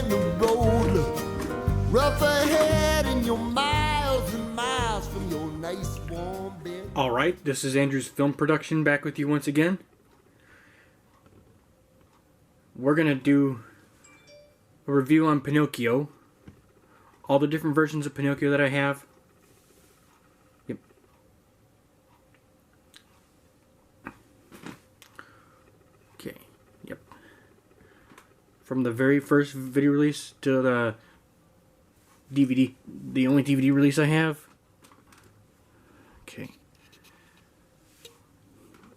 and the road look rough ahead, and you're miles and miles from your nice warm bed. Alright, this is Andrew's Film Production back with you once again. We're gonna do a review on Pinocchio. All the different versions of Pinocchio that I have. Yep. Okay, yep. From the very first video release to the DVD, the only DVD release I have. Okay.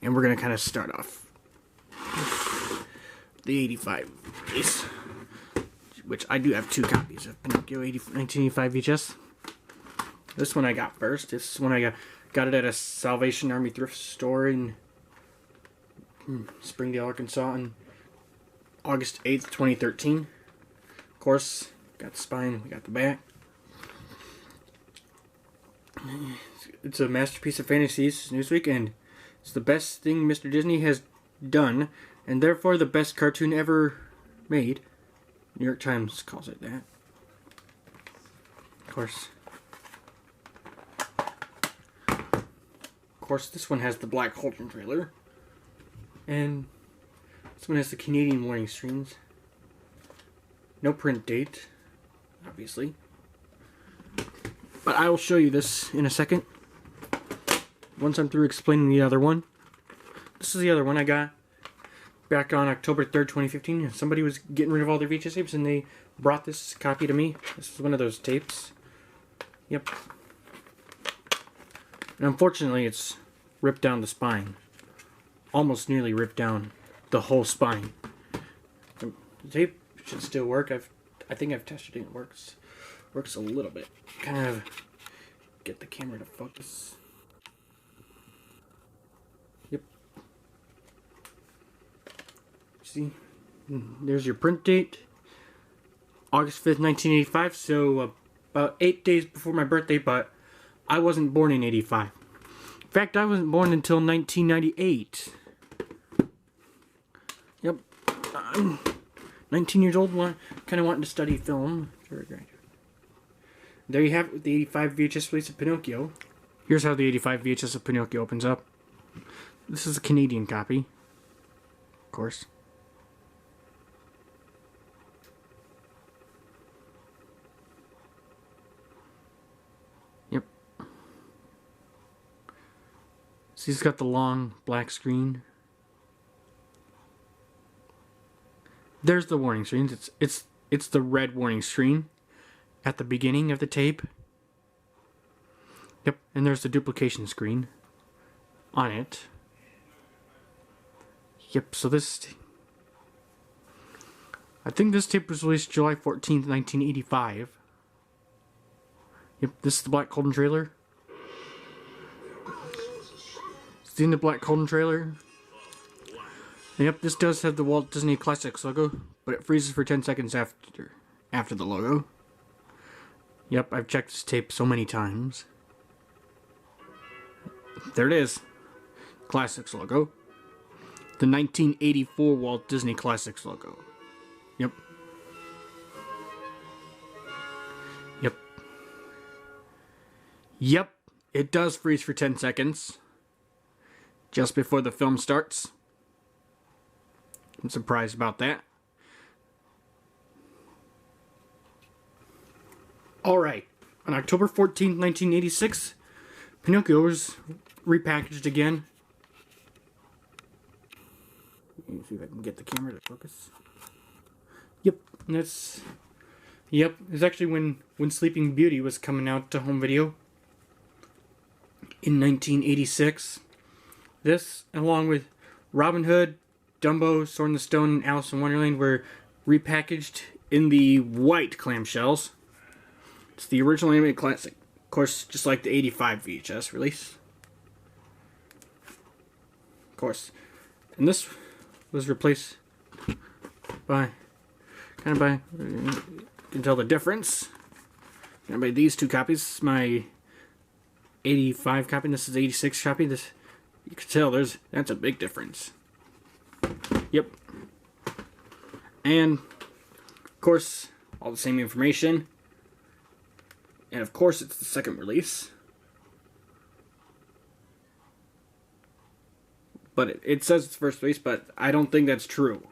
And we're gonna kind of start off with the 85 release, which I do have two copies of Pinocchio 1985 VHS. This one I got first. This is when I got it at a Salvation Army thrift store in Springdale, Arkansas on August 8th, 2013. Of course, got the spine, we got the back. It's a masterpiece of fantasies, Newsweek, and it's the best thing Mr. Disney has done, and therefore the best cartoon ever made. New York Times calls it that. Of course, this one has the Black Cauldron trailer, and this one has the Canadian warning screens. No print date, obviously. But I will show you this in a second, once I'm through explaining the other one. This is the other one I got back on October 3rd, 2015. Somebody was getting rid of all their VHS tapes and they brought this copy to me. This is one of those tapes. Yep. And unfortunately, it's ripped down the spine. Almost nearly ripped down the whole spine. The tape should still work. I think I've tested it. It works a little bit. Kind of get the camera to focus. Yep. See, there's your print date, August 5th, 1985. So about 8 days before my birthday, but I wasn't born in 85. In fact, I wasn't born until 1998. Yep. I'm 19 years old, kind of wanting to study film. There you have it, the 85 VHS release of Pinocchio. Here's how the 85 VHS of Pinocchio opens up. This is a Canadian copy, of course. Yep. See, it's got the long black screen. There's the warning screens. It's the red warning screen at the beginning of the tape. Yep, and there's the duplication screen on it. Yep, so I think this tape was released July 14th, 1985. Yep, this is the Black Cauldron trailer. Seen the Black Cauldron trailer? Yep, this does have the Walt Disney Classics logo, but it freezes for 10 seconds after the logo. Yep, I've checked this tape so many times. There it is. Classics logo. The 1984 Walt Disney Classics logo. Yep. Yep. Yep, it does freeze for 10 seconds. Just before the film starts. I'm surprised about that. Alright, on October 14th, 1986, Pinocchio was repackaged again. Let me see if I can get the camera to focus. Yep, it's actually when Sleeping Beauty was coming out to home video in 1986. This, along with Robin Hood, Dumbo, Sword in the Stone, and Alice in Wonderland, were repackaged in the white clamshells. It's the original animated classic. Of course, just like the 85 VHS release. Of course. And this was replaced by, you can tell the difference. By these two copies, my 85 copy, and this is the 86 copy. This, you can tell that's a big difference. Yep. And, of course, all the same information. And of course, it's the second release. But it says it's first release, but I don't think that's true.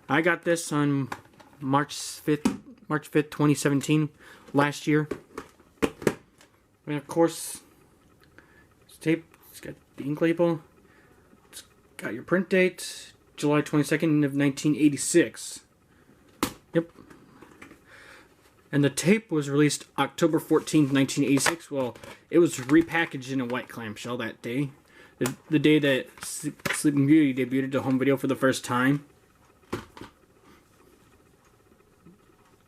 I got this on March 5th, 2017, last year. And of course, it's tape. It's got the ink label. It's got your print date, July 22nd of 1986. Yep. And the tape was released October 14th, 1986. Well, it was repackaged in a white clamshell that day. The day that Sleeping Beauty debuted to home video for the first time.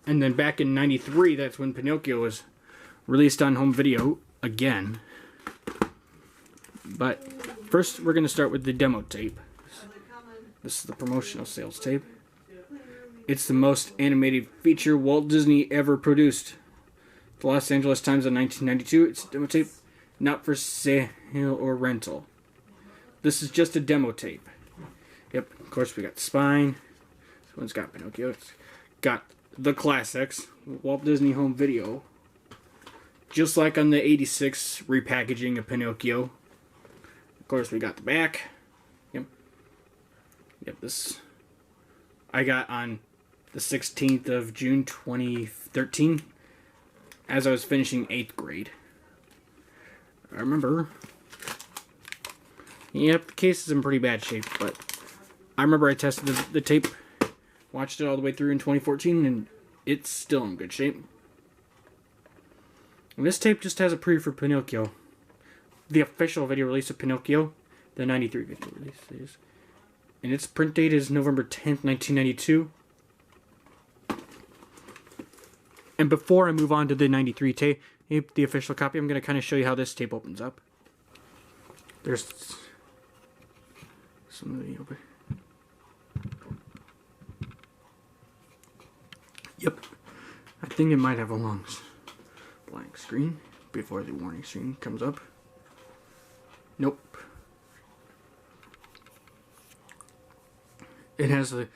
And then back in 93, that's when Pinocchio was released on home video again. But first, we're going to start with the demo tape. This is the promotional sales tape. It's the most animated feature Walt Disney ever produced. The Los Angeles Times in 1992. It's a demo tape, not for sale or rental. This is just a demo tape. Yep, of course we got the spine. This one's got Pinocchio. It's got the classics, Walt Disney home video. Just like on the 86 repackaging of Pinocchio. Of course we got the back. Yep, this I got on the 16th of June 2013 as I was finishing 8th grade. I remember. Yep, the case is in pretty bad shape, but I remember I tested the tape, watched it all the way through in 2014, and it's still in good shape. And this tape just has a preview for Pinocchio. The official video release of Pinocchio, the 93 video release is. And its print date is November 10th, 1992. And before I move on to the 93 tape, the official copy, I'm going to kind of show you how this tape opens up. There's some of the open. Yep. I think it might have a long blank screen before the warning screen comes up. Nope. It has and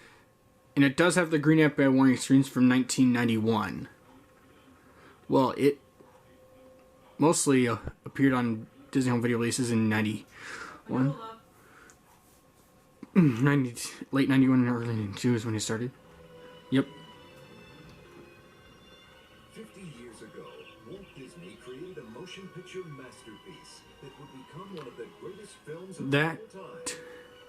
it does have the green app warning screens from 1991. Well, it mostly appeared on Disney home video releases in 91. Late 91 and early 92 is when it started. Yep. 50 years ago, Walt Disney created a motion picture masterpiece that would become one of the greatest films of all time,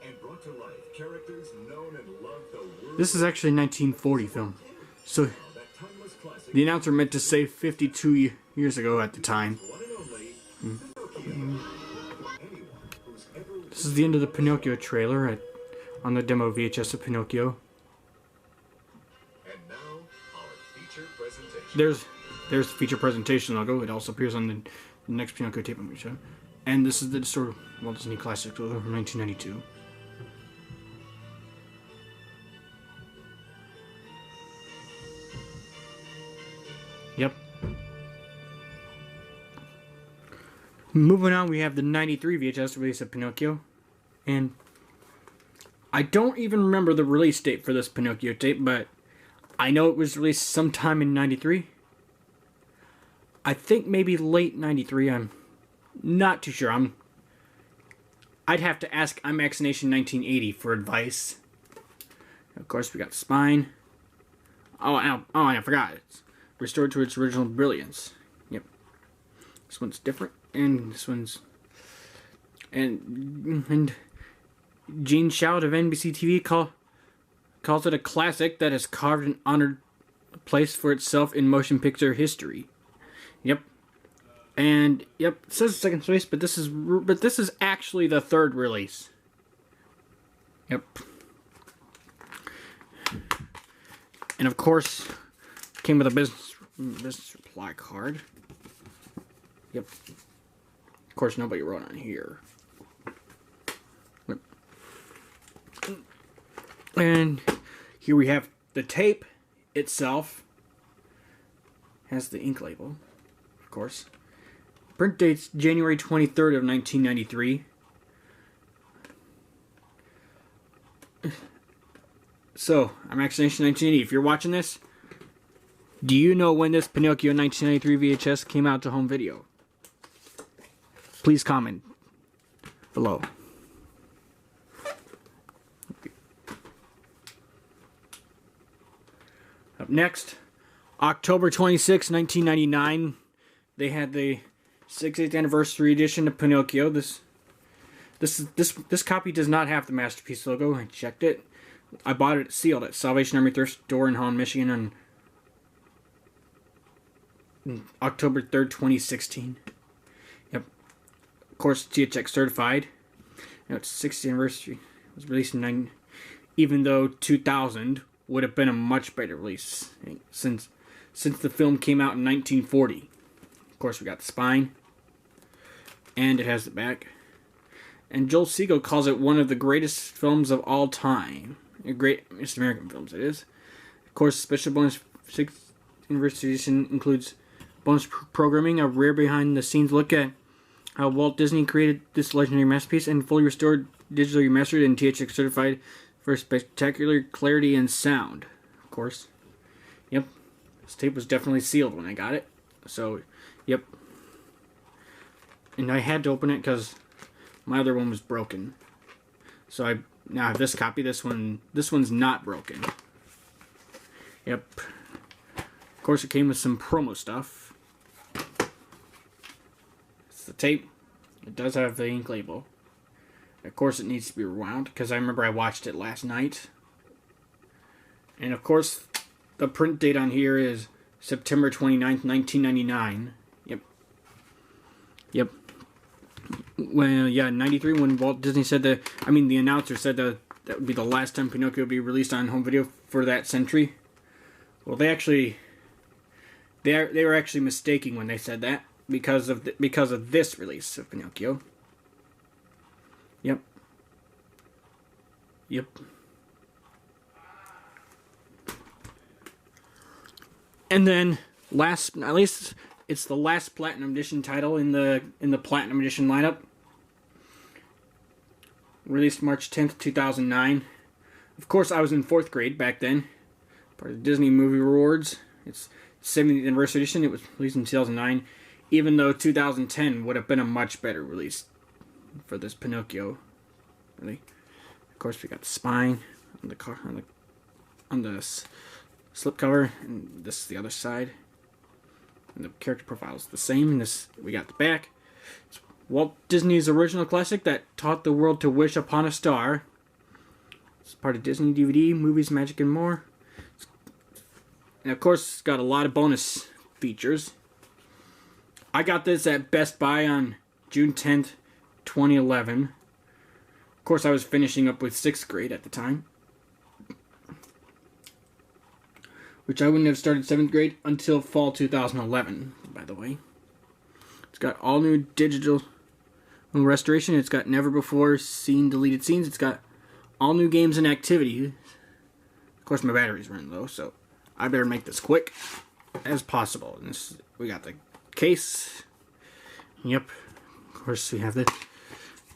and brought to life characters known and loved the world. This is actually a 1940 film. So the announcer meant to say 52 years ago at the time. This is the end of the Pinocchio trailer on the demo VHS of Pinocchio. And now, our feature presentation. There's the feature presentation logo. It also appears on the next Pinocchio tape I'm going to show. And this is the sort Walt Disney Classic logo from 1992. Yep. Moving on, we have the 93 VHS release of Pinocchio. And I don't even remember the release date for this Pinocchio tape, but I know it was released sometime in 93. I think maybe late 93. I'm not too sure. I'd have to ask IMAX Nation 1980 for advice. Of course, we got the spine. I forgot. It's restored to its original brilliance. Yep. This one's different, and this one's and Gene Shout of NBC TV calls it a classic that has carved an honored place for itself in motion picture history. Yep. And yep, it says second release, but this is actually the third release. Yep. And of course, came with a business reply card. Yep. Of course, nobody wrote on here. Yep. And here we have the tape itself. Has the ink label, of course. Print date's January 23rd of 1993. So, I'm actually 1980. If you're watching this, do you know when this Pinocchio 1993 VHS came out to home video? Please comment below. Up next, October 26, 1999, they had the 60th anniversary edition of Pinocchio. This copy does not have the Masterpiece logo. I checked it. I bought it sealed at Salvation Army thrift store in Holland, Michigan on October 3rd, 2016. Yep. Of course, THX certified. Now it's 60th anniversary. It was released in even though 2000 would have been a much better release since the film came out in 1940. Of course, we got the spine, and it has the back. And Joel Siegel calls it one of the greatest films of all time. Greatest American films, it is. Of course, special bonus 6th anniversary edition includes bonus programming, a rare behind-the-scenes look at how Walt Disney created this legendary masterpiece, and fully restored, digitally remastered, and THX certified for spectacular clarity and sound. Of course. Yep. This tape was definitely sealed when I got it. So, yep. And I had to open it because my other one was broken. So I now have this copy. This one's not broken. Yep. Of course, it came with some promo stuff. It's the tape. It does have the ink label. Of course, it needs to be rewound because I remember I watched it last night. And of course, the print date on here is September 29th, 1999. Yep. Yep. Well, yeah, 93 when Walt Disney said the announcer said that would be the last time Pinocchio would be released on home video for that century. Well, they were actually mistaken when they said that because of this release of Pinocchio. Yep. Yep. And then at least it's the last Platinum Edition title in the Platinum Edition lineup. Released March 10th, 2009. Of course, I was in 4th grade back then. Part of the Disney Movie Awards. It's 70th Anniversary Edition. It was released in 2009. Even though 2010 would have been a much better release for this Pinocchio. Really. Of course, we got the spine on the slipcover, and this is the other side. And the character profile is the same. And this, we got the back. It's Walt Disney's original classic that taught the world to wish upon a star. It's part of Disney DVD, movies, magic, and more. And of course, it's got a lot of bonus features. I got this at Best Buy on June 10th, 2011. Of course, I was finishing up with 6th grade at the time. Which I wouldn't have started 7th grade until fall 2011, by the way. It's got all new digital restoration. It's got never before seen deleted scenes. It's got all new games and activities. Of course, my battery's running low, so I better make this quick as possible. And we got the case. Yep. Of course, we have this.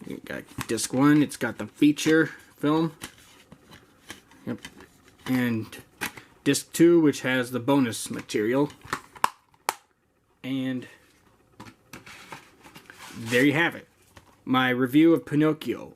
We got disc 1. It's got the feature film. Yep. And disc 2, which has the bonus material. And there you have it. My review of Pinocchio.